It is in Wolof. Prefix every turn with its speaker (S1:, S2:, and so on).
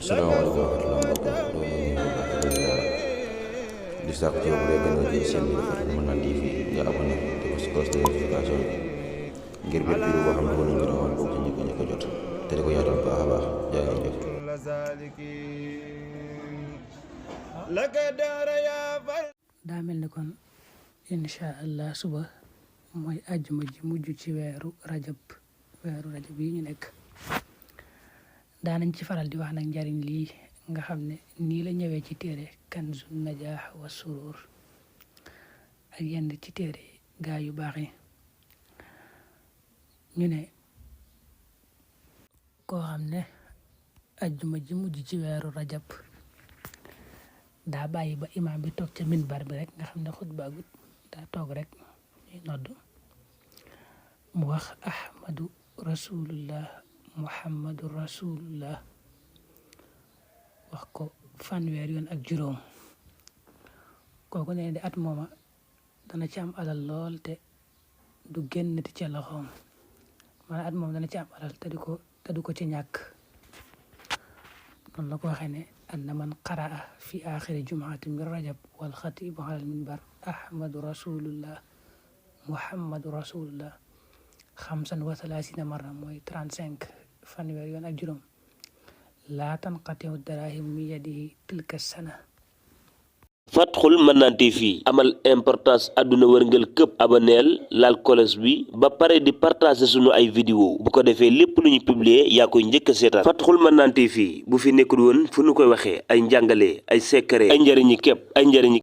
S1: Assalamualaikum warahmatullahi wabarakatuh. Doo ñu baax di ziara di sàkku ci yow bu dee gën a ci seen bi dafa Manaan TV nga abonné te ko cloche de notification ngir bépp vidéo boo xam ne wala ñu rawal bokk ci ñëkk jot te di ko yaatal baax a baax jaa ngeen jëf.
S2: daa mel ni kon incha allah suba mooy àjjuma ji mujj ci weeru rajab yi ñu nekk. daanañ ci faral di wax nag njariñ lii nga xam ne nii la ñëwee ci téere Kanzun Najaax wa Surur ak yenn ci téere gaa yu baax yi ñu ne koo xam ne àjjuma ji mujj ci weeru rajab daa bàyyi ba imaam bi toog ca minbar bi rek nga xam ne xutba gut daa toog rek ñuy nodd mu wax ahmadu rasulullah muhammadu rasulullah wax ko fanweer yoon ak juróom kooku ne di at mooma dana ci am alal lool te du génnati ca loxoom maanaam at moom dana ci am alal te du ko ci ñàkk noonu la ko waxee ne anna man qaraa fi axiri jumaati min rajab wal xatibu alal minbar ahmadu rasulullah muhammadu rasulullah 35 marra mooy 35 fanweer yoon ak juróom laa tanqatiu darahim min yadihi tilka sana.
S3: Fatxul Manaan TV amal importance àdduna wërngël këpp aboneel laal kolos bi ba pare di partager sunu ay vidéo bu ko defee lépp lu ñu publier yaa koy njëkk a seetaan Fatxul Manaan TV bu fi nekkul woon fu nu koy waxee ay njàngale ay secret ay njëriñi képp ay njëriñi